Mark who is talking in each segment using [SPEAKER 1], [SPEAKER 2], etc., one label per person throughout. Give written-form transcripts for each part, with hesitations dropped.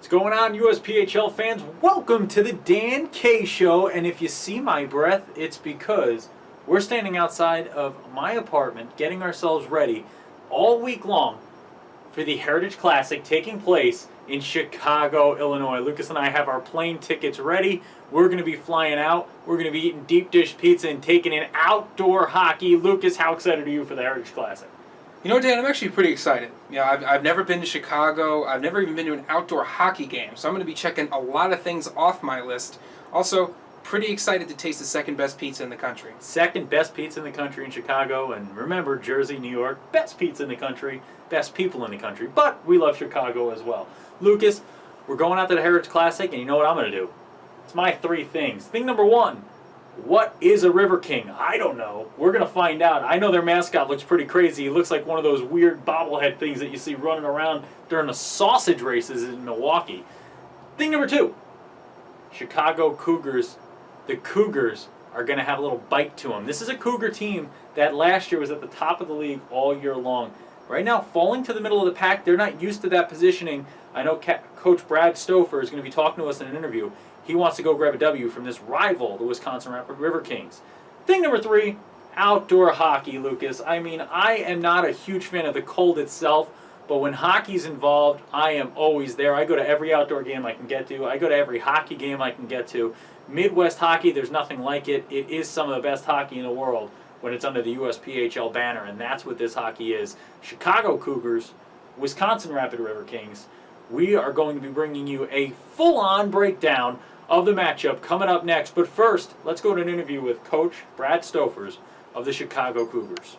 [SPEAKER 1] What's going on, USPHL fans? Welcome to the Dan K Show. And if you see my breath, it's because we're standing outside of my apartment getting ourselves ready all week long for the Heritage Classic taking place in Chicago, Illinois. Lucas and I have our plane tickets ready. We're going to be flying out. We're going to be eating deep dish pizza and taking in outdoor hockey. Lucas, how excited are you for the Heritage Classic?
[SPEAKER 2] You know, Dan, I'm actually pretty excited. I've never been to Chicago. I've never even been to an outdoor hockey game, so I'm going to be checking a lot of things off my list. Also, pretty excited to taste the second best pizza in the country.
[SPEAKER 1] Second best pizza in the country in Chicago, and remember, Jersey, New York, best pizza in the country, best people in the country, but we love Chicago as well. Lucas, we're going out to the Heritage Classic, and you know what I'm going to do? It's my three things. Thing number one, what is a River King? I don't know. We're going to find out. I know their mascot looks pretty crazy. He looks like one of those weird bobblehead things that you see running around during the sausage races in Milwaukee. Thing number two, Chicago Cougars. The Cougars are going to have a little bite to them. This is a Cougar team that last year was at the top of the league all year long. Right now, falling to the middle of the pack, they're not used to that positioning. I know Coach Brad Stoffers is going to be talking to us in an interview. He wants to go grab a W from this rival, the Wisconsin Rapid River Kings. Thing number three, outdoor hockey, Lucas. I mean, I am not a huge fan of the cold itself, but when hockey's involved, I am always there. I go to every outdoor game I can get to. I go to every hockey game I can get to. Midwest hockey, there's nothing like it. It is some of the best hockey in the world when it's under the USPHL banner, and that's what this hockey is. Chicago Cougars, Wisconsin Rapid River Kings. We are going to be bringing you a full-on breakdown of the matchup coming up next. But first, let's go to an interview with Coach Brad Stoffers of the Chicago Cougars.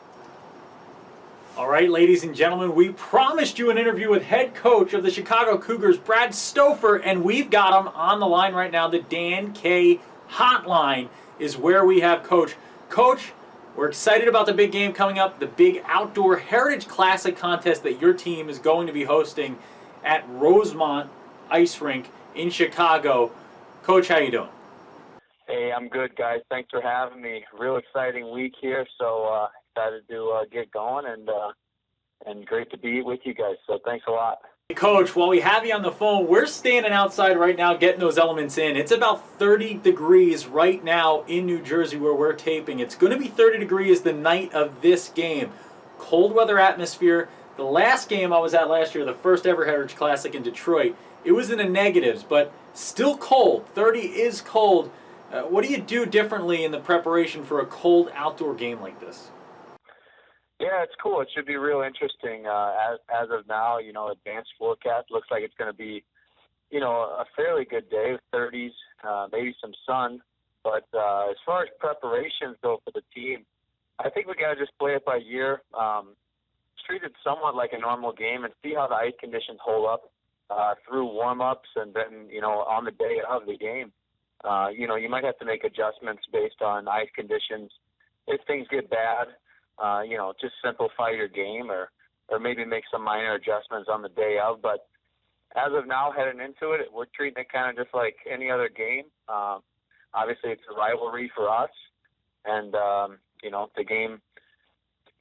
[SPEAKER 1] All right, ladies and gentlemen, we promised you an interview with head coach of the Chicago Cougars, Brad Stoffers, and we've got him on the line right now. The Dan K Hotline is where we have Coach. Coach, we're excited about the big game coming up, the big outdoor Heritage Classic contest that your team is going to be hosting at Rosemont Ice Rink in Chicago. Coach, how you doing?
[SPEAKER 3] Hey, I'm good, guys. Thanks for having me. Real exciting week here, so excited to get going and great to be with you guys. So thanks a lot.
[SPEAKER 1] Hey, Coach, while we have you on the phone, we're standing outside right now getting those elements in. It's about 30 degrees right now in New Jersey where we're taping. It's going to be 30 degrees the night of this game. Cold weather atmosphere. The last game I was at last year, the first ever Heritage Classic in Detroit, it was in the negatives, but still cold. 30 is cold. What do you do differently in the preparation for a cold outdoor game like this?
[SPEAKER 3] Yeah, it's cool. It should be real interesting. As of now, advanced forecast looks like it's going to be, a fairly good day with 30s, maybe some sun. But as far as preparations go for the team, I think we got to just play it by ear. Treat it somewhat like a normal game and see how the ice conditions hold up through warm-ups and then, on the day of the game. You might have to make adjustments based on ice conditions. If things get bad, just simplify your game or maybe make some minor adjustments on the day of. But as of now, heading into it, we're treating it kind of just like any other game. Obviously, it's a rivalry for us. And, the game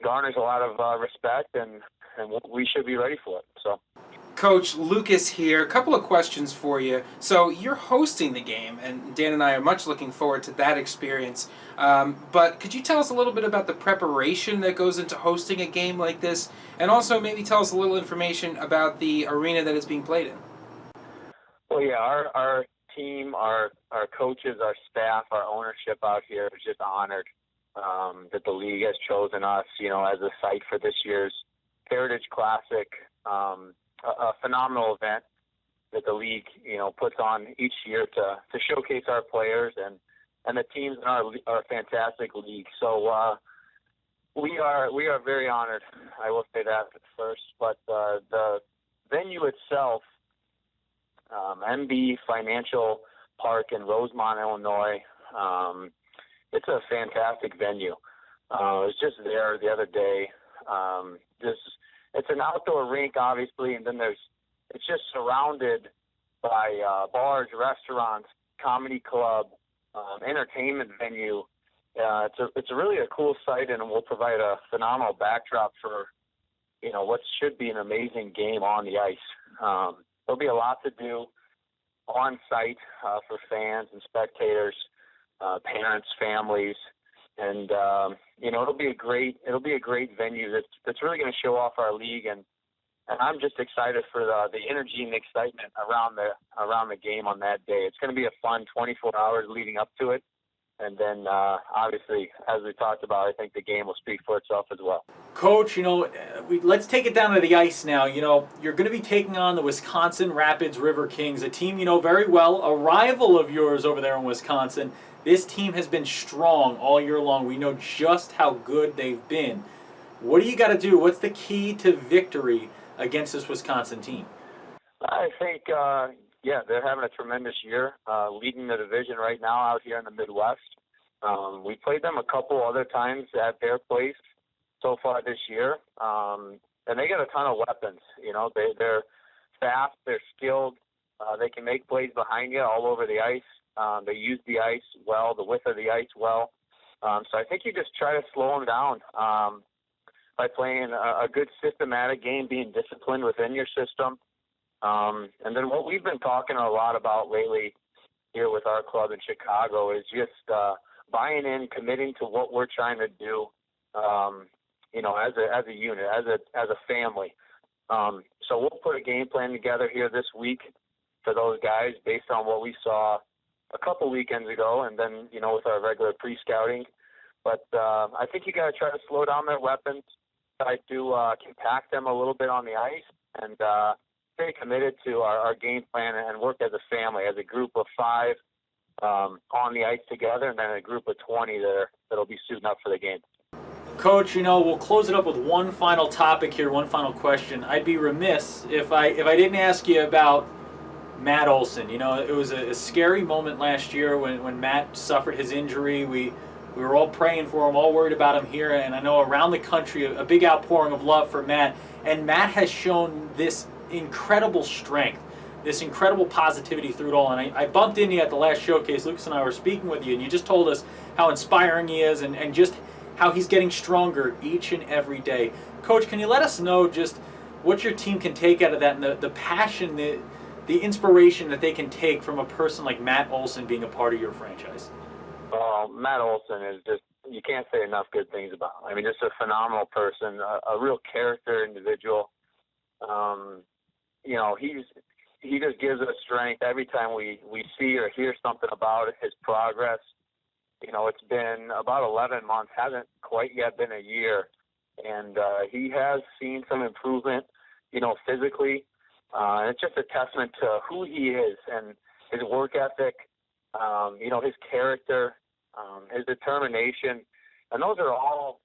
[SPEAKER 3] garners a lot of respect, and we should be ready for it. So,
[SPEAKER 2] Coach, Lucas here. A couple of questions for you. So you're hosting the game, and Dan and I are much looking forward to that experience. But could you tell us a little bit about the preparation that goes into hosting a game like this, and also maybe tell us a little information about the arena that it's being played in?
[SPEAKER 3] Well, yeah, our team, our coaches, our staff, our ownership out here is just honored that the league has chosen us, as a site for this year's Heritage Classic. A phenomenal event that the league, puts on each year to showcase our players and the teams in our fantastic league. So we are very honored. I will say that first. But the venue itself, MB Financial Park in Rosemont, Illinois, it's a fantastic venue. I was just there the other day. It's an outdoor rink, obviously, and then it's just surrounded by bars, restaurants, comedy club, entertainment venue. It's really a cool site, and will provide a phenomenal backdrop for what should be an amazing game on the ice. There'll be a lot to do. on site for fans and spectators, parents, families, and it'll be a great venue that's really going to show off our league, and I'm just excited for the energy and the excitement around the game on that day. It's going to be a fun 24 hours leading up to it. And then, obviously, as we talked about, I think the game will speak for itself as well.
[SPEAKER 1] Coach, let's take it down to the ice now. You're going to be taking on the Wisconsin Rapids River Kings, a team you know very well, a rival of yours over there in Wisconsin. This team has been strong all year long. We know just how good they've been. What do you got to do? What's the key to victory against this Wisconsin team?
[SPEAKER 3] I think, they're having a tremendous year, leading the division right now out here in the Midwest. We played them a couple other times at their place so far this year, and they got a ton of weapons. They're fast, they're skilled, they can make plays behind you all over the ice. They use the ice well, the width of the ice well. So I think you just try to slow them down by playing a good systematic game, being disciplined within your system. And then what we've been talking a lot about lately here with our club in Chicago is just buying in, committing to what we're trying to do, as a unit, as a family. So we'll put a game plan together here this week for those guys based on what we saw a couple weekends ago, and then with our regular pre-scouting. But I think you got to try to slow down their weapons, try to compact them a little bit on the ice, and stay committed to our game plan and work as a family, as a group of 5 on the ice together, and then a group of 20 that'll be suiting up for the game.
[SPEAKER 1] Coach, we'll close it up with one final topic here, one final question. I'd be remiss if I didn't ask you about Matt Olson. It was a scary moment last year when Matt suffered his injury. We were all praying for him, all worried about him here, and I know around the country a big outpouring of love for Matt. And Matt has shown this incredible strength, this incredible positivity through it all. And I bumped into you at the last showcase. Lucas and I were speaking with you, and you just told us how inspiring he is and just how he's getting stronger each and every day. Coach, can you let us know just what your team can take out of that, and the passion, the inspiration that they can take from a person like Matt Olson being a part of your franchise?
[SPEAKER 3] Well, Matt Olson is just, you can't say enough good things about him. I mean, just a phenomenal person, a real character individual. He just gives us strength every time we see or hear something about his progress. It's been about 11 months, hasn't quite yet been a year, and he has seen some improvement, physically. And it's just a testament to who he is and his work ethic, his character, his determination, and those are all,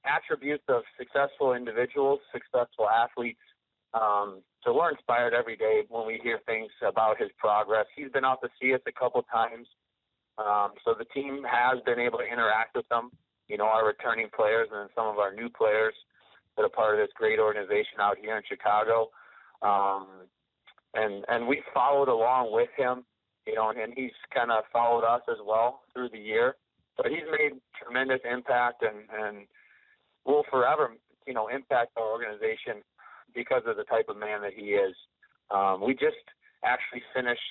[SPEAKER 3] attributes of successful individuals, successful athletes. So we're inspired every day when we hear things about his progress. He's been out to see us a couple times. So the team has been able to interact with them, our returning players and some of our new players that are part of this great organization out here in Chicago. And we followed along with him, and he's kind of followed us as well through the year. But he's made tremendous impact and will forever, impact our organization because of the type of man that he is. We just actually finished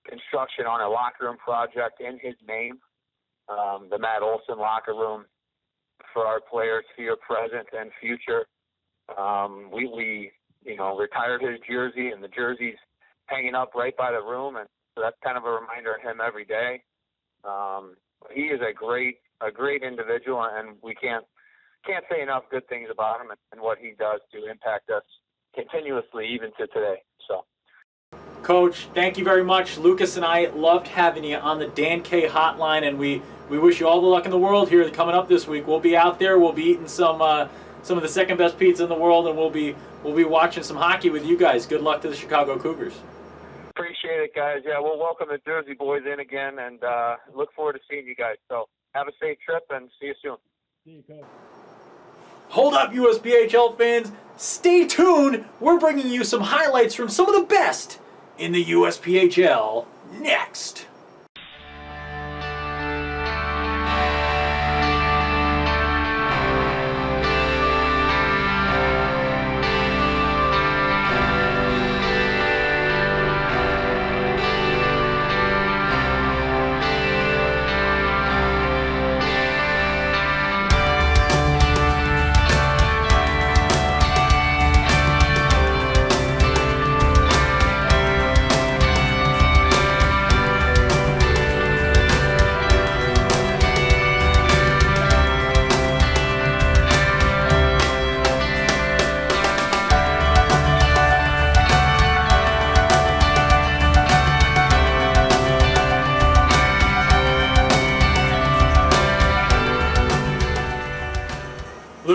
[SPEAKER 3] construction on a locker room project in his name, the Matt Olson locker room for our players here, present and future. We retired his jersey, and the jersey's hanging up right by the room, and so that's kind of a reminder of him every day. He is a great individual, and we can't say enough good things about him and what he does to impact us continuously, even to today. So,
[SPEAKER 1] Coach, thank you very much. Lucas and I loved having you on the Dan K hotline, and we wish you all the luck in the world here coming up this week. We'll be out there. We'll be eating some of the second best pizza in the world, and we'll be watching some hockey with you guys. Good luck to the Chicago Cougars.
[SPEAKER 3] Appreciate it, guys. Yeah, we'll welcome the Jersey boys in again, and look forward to seeing you guys. So have a safe trip, and see you soon.
[SPEAKER 4] See you, Coach.
[SPEAKER 1] Hold up, USPHL fans. Stay tuned. We're bringing you some highlights from some of the best in the USPHL next.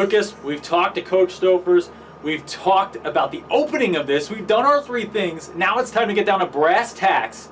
[SPEAKER 1] Lucas, we've talked to Coach Stoffers. We've talked about the opening of this. We've done our 3 things. Now it's time to get down to brass tacks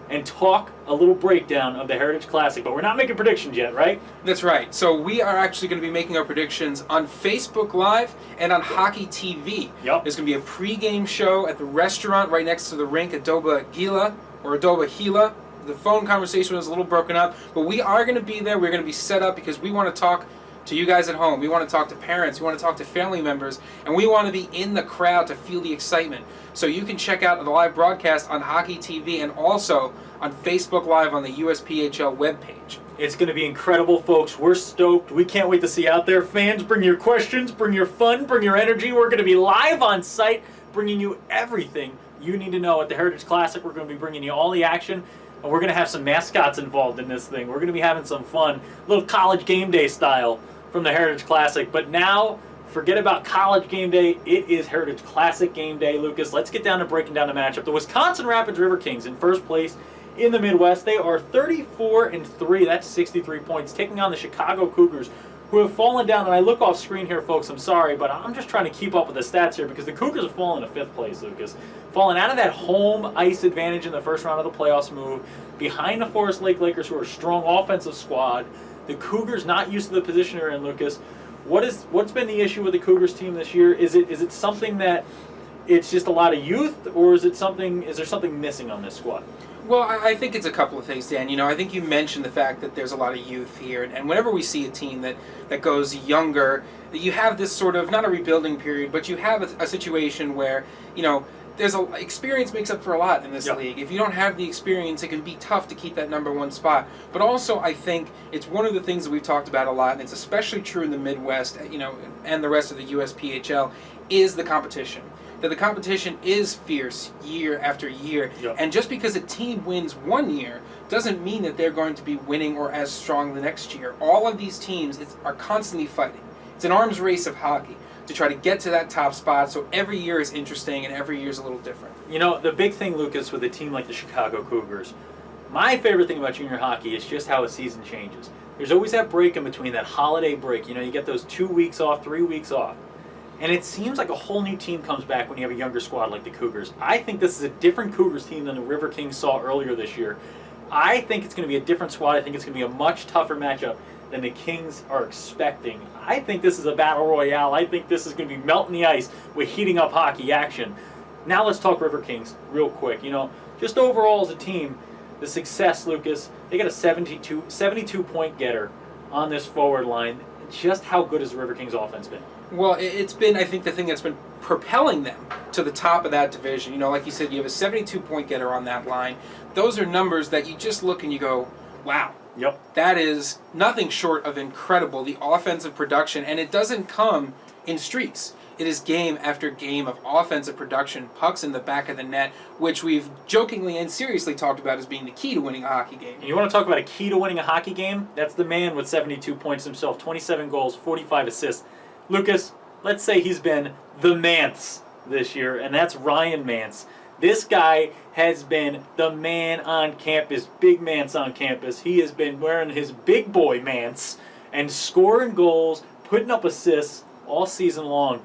[SPEAKER 1] and talk a little breakdown of the Heritage Classic. But we're not making predictions yet, right?
[SPEAKER 2] That's right. So we are actually going to be making our predictions on Facebook Live and on Hockey TV.
[SPEAKER 1] Yep.
[SPEAKER 2] There's going to be a pregame show at the restaurant right next to the rink at Adoba Gila. The phone conversation was a little broken up, but we are going to be there. We're going to be set up because we want to talk to you guys at home. We want to talk to parents. We want to talk to family members. And we want to be in the crowd to feel the excitement. So you can check out the live broadcast on Hockey TV and also on Facebook Live on the USPHL webpage.
[SPEAKER 1] It's going to be incredible, folks. We're stoked. We can't wait to see you out there. Fans, bring your questions, bring your fun, bring your energy. We're going to be live on site, bringing you everything you need to know at the Heritage Classic. We're going to be bringing you all the action. And we're going to have some mascots involved in this thing. We're going to be having some fun, little college game day style from the Heritage Classic. But now, forget about college game day. It is Heritage Classic game day, Lucas. Let's get down to breaking down the matchup. The Wisconsin Rapids River Kings in first place in the Midwest. They are 34-3. That's 63 points, taking on the Chicago Cougars, who have fallen down. And I look off screen here, folks. I'm sorry, but I'm just trying to keep up with the stats here because the Cougars have fallen to 5th place, Lucas. Fallen out of that home ice advantage in the first round of the playoffs move, behind the Forest Lake Lakers, who are a strong offensive squad. The Cougars not used to the position they're in, Lucas. What's been the issue with the Cougars team this year? Is it something that it's just a lot of youth, or is there something missing on this squad?
[SPEAKER 2] Well, I think it's a couple of things, Dan. I think you mentioned the fact that there's a lot of youth here, and whenever we see a team that goes younger, you have this sort of, not a rebuilding period, but you have a situation where, there's experience makes up for a lot in this league. If you don't have the experience, it can be tough to keep that number 1 spot. But also, I think it's one of the things that we've talked about a lot, and it's especially true in the Midwest, and the rest of the USPHL, is the competition. That the competition is fierce year after year.
[SPEAKER 1] Yep.
[SPEAKER 2] And just because a team wins one year doesn't mean that they're going to be winning or as strong the next year. All of these teams are constantly fighting. It's an arms race of hockey to try to get to that top spot, so every year is interesting and every year is a little different.
[SPEAKER 1] The big thing, Lucas, with a team like the Chicago Cougars, my favorite thing about junior hockey is just how a season changes. There's always that break in between, that holiday break. You get those 2 weeks off, 3 weeks off. And it seems like a whole new team comes back when you have a younger squad like the Cougars. I think this is a different Cougars team than the River Kings saw earlier this year. I think it's going to be a different squad. I think it's going to be a much tougher matchup than the Kings are expecting. I think this is a battle royale. I think this is going to be melting the ice with heating up hockey action. Now let's talk River Kings real quick. Just overall as a team, the success, Lucas, they got a 72-point getter on this forward line. Just how good has the River Kings offense been?
[SPEAKER 2] Well, it's been, I think, the thing that's been propelling them to the top of that division. Like you said, you have a 72-point getter on that line. Those are numbers that you just look and you go, wow.
[SPEAKER 1] Yep.
[SPEAKER 2] That is nothing short of incredible, the offensive production, and it doesn't come in streaks. It is game after game of offensive production, pucks in the back of the net, which we've jokingly and seriously talked about as being the key to winning a hockey game.
[SPEAKER 1] And you want to talk about a key to winning a hockey game? That's the man with 72 points himself, 27 goals, 45 assists. Lucas, let's say he's been the Mance this year, and that's Ryan Mance. This guy has been the man on campus, big Mance on campus. He has been wearing his big boy Mance and scoring goals, putting up assists all season long.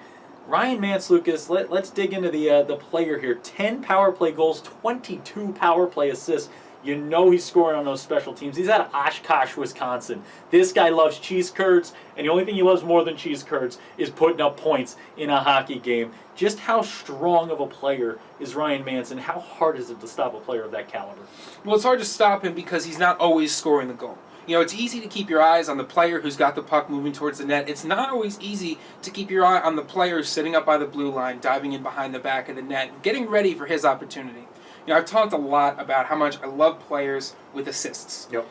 [SPEAKER 1] Ryan Mance, Lucas, let's dig into the player here. 10 power play goals, 22 power play assists. He's scoring on those special teams. He's out of Oshkosh, Wisconsin. This guy loves cheese curds, and the only thing he loves more than cheese curds is putting up points in a hockey game. Just how strong of a player is Ryan Mance, and how hard is it to stop a player of that caliber?
[SPEAKER 2] Well, it's hard to stop him because he's not always scoring the goal. It's easy to keep your eyes on the player who's got the puck moving towards the net. It's not always easy to keep your eye on the player sitting up by the blue line, diving in behind the back of the net, getting ready for his opportunity. I've talked a lot about how much I love players with assists.
[SPEAKER 1] Yep.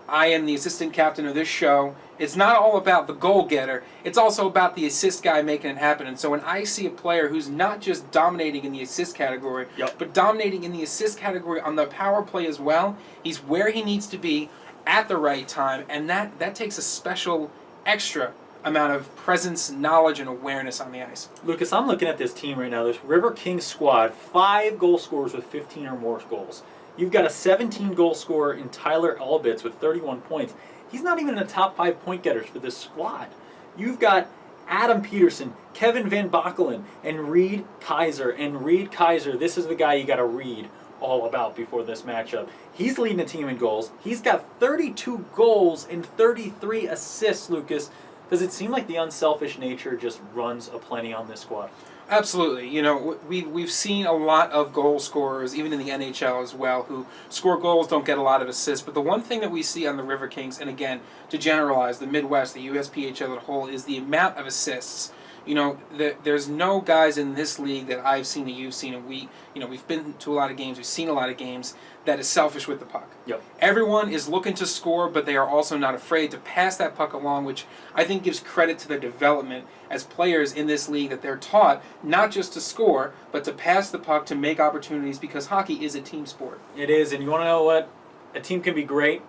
[SPEAKER 2] I am the assistant captain of this show. It's not all about the goal getter. It's also about the assist guy making it happen. And so when I see a player who's not just dominating in the assist category, but dominating in the assist category on the power play as well, he's where he needs to be at the right time. And that takes a special, extra amount of presence, knowledge, and awareness on the ice.
[SPEAKER 1] Lucas, I'm looking at this team right now. This River Kings squad, 5 goal scorers with 15 or more goals. You've got a 17-goal scorer in Tyler Albitz with 31 points. He's not even in the top 5 point getters for this squad. You've got Adam Peterson, Kevin Van Bockelen, and Reed Kaiser. And Reed Kaiser, this is the guy you got to read all about before this matchup. He's leading the team in goals. He's got 32 goals and 33 assists, Lucas. Does it seem like the unselfish nature just runs aplenty on this squad?
[SPEAKER 2] Absolutely. You know, we've seen a lot of goal scorers, even in the NHL as well, who score goals, don't get a lot of assists. But the one thing that we see on the River Kings, and again, to generalize, the Midwest, the USPHL as a whole, is the amount of assists. You know, there's no guys in this league that I've seen that you've seen, and we've been to a lot of games, we've seen a lot of games, that is selfish with the puck.
[SPEAKER 1] Yep.
[SPEAKER 2] Everyone is looking to score, but they are also not afraid to pass that puck along, which I think gives credit to their development as players in this league, that they're taught not just to score, but to pass the puck to make opportunities, because hockey is a team sport.
[SPEAKER 1] It is, and you want to know what? A team can be great,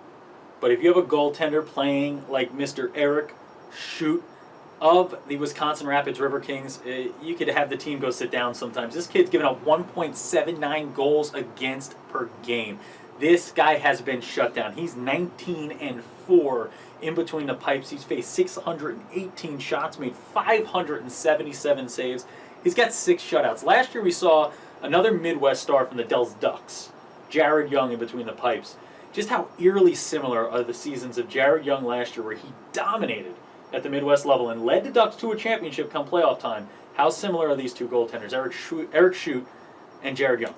[SPEAKER 1] but if you have a goaltender playing like Mr. Eric Shute of the Wisconsin Rapids River Kings, you could have the team go sit down sometimes. This kid's given up 1.79 goals against per game. This guy has been shut down. He's 19-4 in between the pipes. He's faced 618 shots, made 577 saves. He's got 6 shutouts. Last year we saw another Midwest star from the Dells Ducks, Jared Young, in between the pipes. Just how eerily similar are the seasons of Jared Young last year, where he dominated at the Midwest level and led the Ducks to a championship come playoff time. How similar are these two goaltenders, Eric Shute and Jared Young?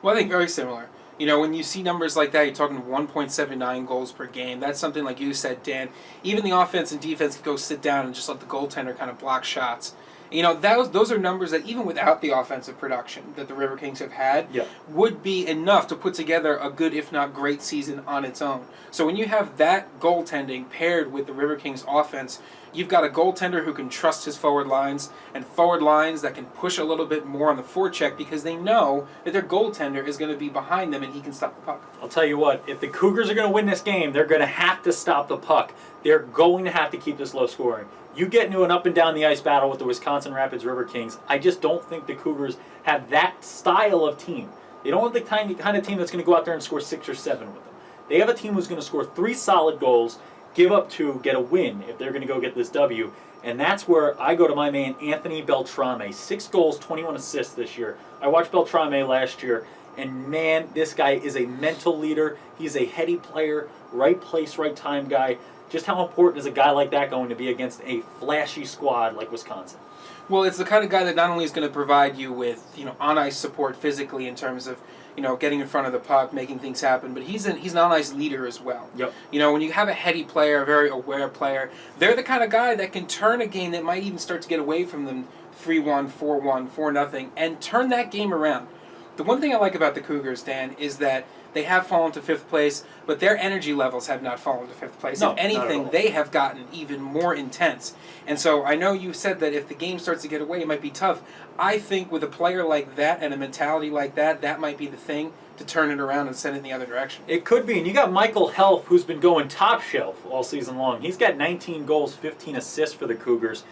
[SPEAKER 2] Well, I think very similar. You know, when you see numbers like that, you're talking 1.79 goals per game. That's something, like you said, Dan. Even the offense and defense could go sit down and just let the goaltender kind of block shots. You know, those are numbers that, even without the offensive production that the River Kings have had, would be enough to put together a good, if not great, season on its own. So when you have that goaltending paired with the River Kings offense, you've got a goaltender who can trust his forward lines, and forward lines that can push a little bit more on the forecheck, because they know that their goaltender is going to be behind them and he can stop the puck.
[SPEAKER 1] I'll tell you what, if the Cougars are going to win this game, they're going to have to stop the puck. They're going to have to keep this low scoring. You get into an up and down the ice battle with the Wisconsin Rapids River Kings, I just don't think the Cougars have that style of team. They don't have the kind of team that's going to go out there and score 6 or 7 with them. They have a team who's going to score 3 solid goals, give up 2, get a win if they're going to go get this W. And that's where I go to my man Anthony Beltrame. 6 goals, 21 assists this year. I watched Beltrame last year, and man, this guy is a mental leader. He's a heady player, right place, right time guy. Just how important is a guy like that going to be against a flashy squad like Wisconsin?
[SPEAKER 2] Well, it's the kind of guy that not only is going to provide you with, on-ice support physically in terms of, getting in front of the puck, making things happen, but he's an on-ice leader as well.
[SPEAKER 1] Yep.
[SPEAKER 2] When you have a heady player, a very aware player, they're the kind of guy that can turn a game that might even start to get away from them 3-1, 4-1, 4-0, and turn that game around. The one thing I like about the Cougars, Dan, is that they have fallen to 5th place, but their energy levels have not fallen to 5th place.
[SPEAKER 1] No,
[SPEAKER 2] if anything, they have gotten even more intense. And so I know you said that if the game starts to get away, it might be tough. I think with a player like that and a mentality like that, that might be the thing to turn it around and send it in the other direction.
[SPEAKER 1] It could be. And you got Michael Helf, who's been going top shelf all season long. He's got 19 goals, 15 assists for the Cougars.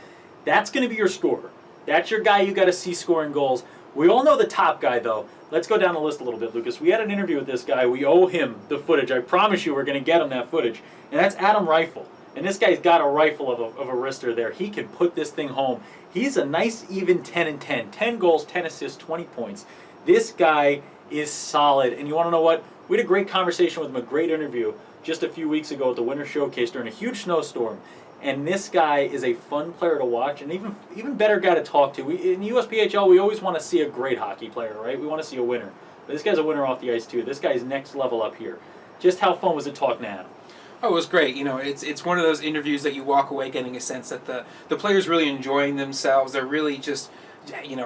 [SPEAKER 1] That's going to be your scorer. That's your guy you got to see scoring goals. We all know the top guy, though. Let's go down the list a little bit, Lucas. We had an interview with this guy. We owe him the footage. I promise you we're going to get him that footage. And that's Adam Rifle. And this guy's got a rifle of a wrister there. He can put this thing home. He's a nice even 10-10. 10 goals, 10 assists, 20 points. This guy is solid. And you want to know what? We had a great conversation with him, a great interview just a few weeks ago at the Winter Showcase during a huge snowstorm. And this guy is a fun player to watch, and even better guy to talk to. In USPHL, we always want to see a great hockey player, right? We want to see a winner. But this guy's a winner off the ice, too. This guy's next level up here. Just how fun was it talking to Adam?
[SPEAKER 2] Oh, it was great. It's one of those interviews that you walk away getting a sense that the players really enjoying themselves. They're really just,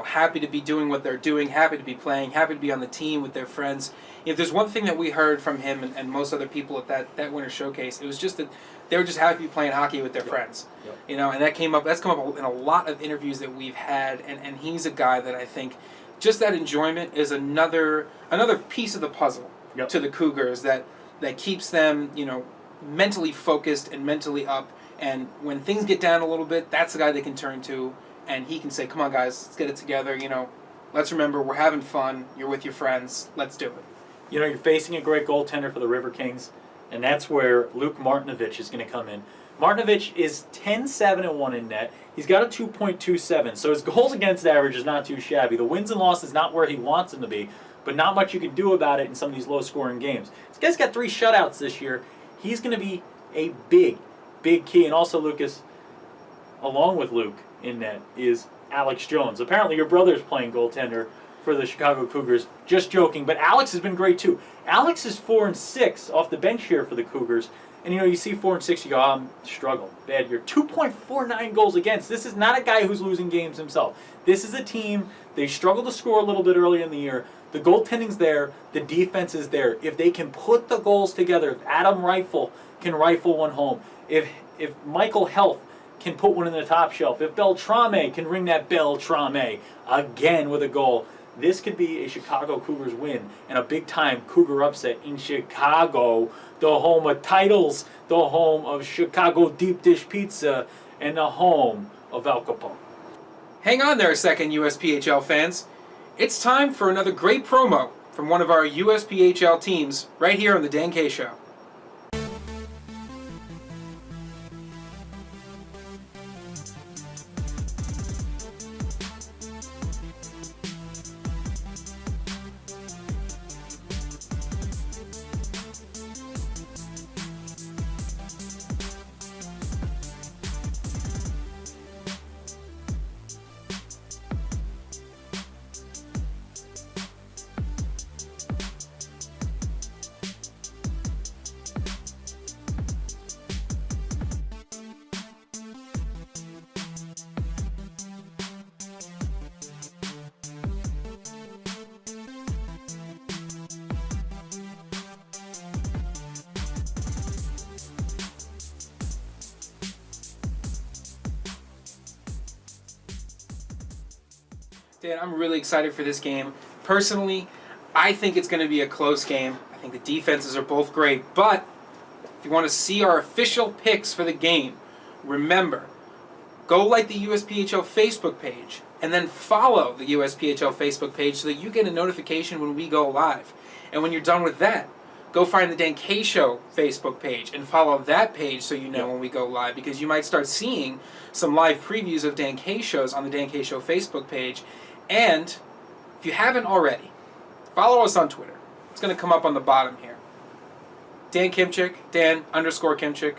[SPEAKER 2] happy to be doing what they're doing, happy to be playing, happy to be on the team with their friends. If there's one thing that we heard from him and most other people at that Winter Showcase, it was just that they were just happy to be playing hockey with their friends.
[SPEAKER 1] Yep.
[SPEAKER 2] And that's come up in a lot of interviews that we've had, and he's a guy that I think just that enjoyment is another piece of the puzzle to the Cougars that keeps them, mentally focused and mentally up. And when things get down a little bit, that's the guy they can turn to, and he can say, "Come on, guys, let's get it together. Let's remember we're having fun. You're with your friends. Let's do it." You're
[SPEAKER 1] facing a great goaltender for the River Kings, and that's where Luke Martinovich is going to come in. Martinovich is 10-7-1 in net. He's got a 2.27, so his goals against average is not too shabby. The wins and losses not where he wants them to be, but not much you can do about it in some of these low-scoring games. This guy's got 3 shutouts this year. He's going to be a big, big key. And also, Lucas, along with Luke in net, is Alex Jones. Apparently your brother's playing goaltender for the Chicago Cougars. Just joking, but Alex has been great too. Alex is 4-6 off the bench here for the Cougars. And you see 4-6, you go, I'm struggling. Bad year. 2.49 goals against. This is not a guy who's losing games himself. This is a team, they struggled to score a little bit early in the year. The goaltending's there, the defense is there. If they can put the goals together, if Adam Rifle can rifle one home, if Michael Health can put one in the top shelf, if Beltrame can ring that Beltrame again with a goal, this could be a Chicago Cougars win and a big-time Cougar upset in Chicago, the home of titles, the home of Chicago deep dish pizza, and the home of Al Capone.
[SPEAKER 2] Hang on there a second, USPHL fans. It's time for another great promo from one of our USPHL teams right here on the Dan K Show. Dan, I'm really excited for this game. Personally, I think it's going to be a close game. I think the defenses are both great. But if you want to see our official picks for the game, remember, go like the USPHL Facebook page and then follow the USPHL Facebook page so that you get a notification when we go live. And when you're done with that, go find the Dan K Show Facebook page and follow that page so you know when we go live, because you might start seeing some live previews of Dan K Shows on the Dan K Show Facebook page. And if you haven't already, follow us on Twitter. It's going to come up on the bottom here. Dan Kimchick, Dan_Kimchick,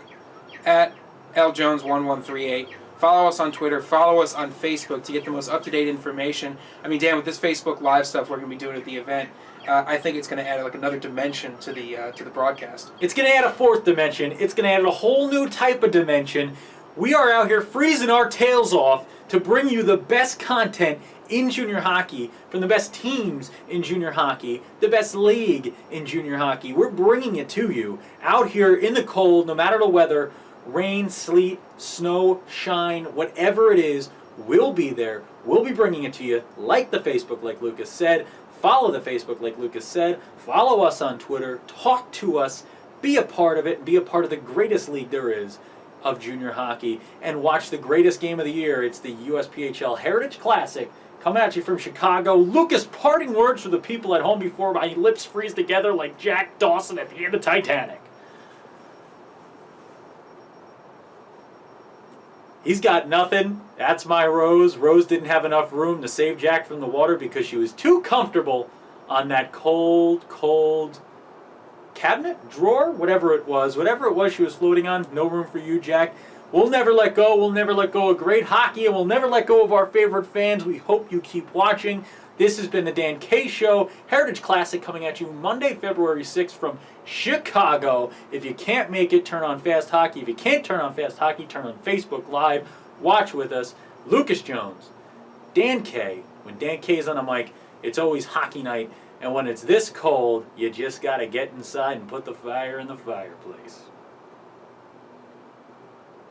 [SPEAKER 2] at LJones1138. Follow us on Twitter. Follow us on Facebook to get the most up-to-date information. I mean, Dan, with this Facebook Live stuff we're going to be doing at the event, I think it's going to add like another dimension to the broadcast.
[SPEAKER 1] It's going to add a 4th dimension. It's going to add a whole new type of dimension. We are out here freezing our tails off to bring you the best content in junior hockey, from the best teams in junior hockey, the best league in junior hockey. We're bringing it to you out here in the cold, no matter the weather, rain, sleet, snow, shine, whatever it is, we'll be there. We'll be bringing it to you. Like the Facebook, like Lucas said. Follow the Facebook, like Lucas said. Follow us on Twitter. Talk to us. Be a part of it. Be a part of the greatest league there is of junior hockey. And watch the greatest game of the year. It's the USPHL Heritage Classic. Coming at you from Chicago. Lucas, parting words for the people at home before my lips freeze together like Jack Dawson at the end of Titanic. He's got nothing. That's my Rose. Rose didn't have enough room to save Jack from the water because she was too comfortable on that cold, cold cabinet, drawer, whatever it was she was floating on. No room for you, Jack. We'll never let go. We'll never let go of great hockey, and we'll never let go of our favorite fans. We hope you keep watching. This has been the Dan K Show, Heritage Classic, coming at you Monday, February 6th from Chicago. If you can't make it, turn on Fast Hockey. If you can't turn on Fast Hockey, turn on Facebook Live. Watch with us. Lucas Jones, Dan K. When Dan K is on the mic, it's always hockey night. And when it's this cold, you just got to get inside and put the fire in the fireplace.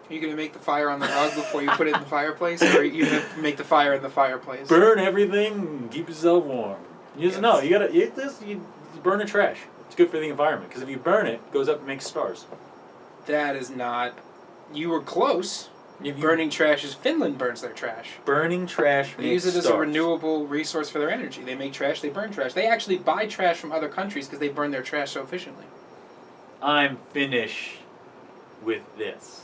[SPEAKER 2] Are you going to make the fire on the rug before you put it in the fireplace? Or are you going to make the fire in the fireplace?
[SPEAKER 1] Burn everything and keep yourself warm. You just know, you burn the trash. It's good for the environment, because if you burn it, it goes up and makes stars.
[SPEAKER 2] That is not... You were close. Burning trash is... Finland burns their trash.
[SPEAKER 1] Burning trash
[SPEAKER 2] They use it as a renewable resource for their energy. They make trash, they burn trash. They actually buy trash from other countries because they burn their trash so efficiently.
[SPEAKER 1] I'm finished with this.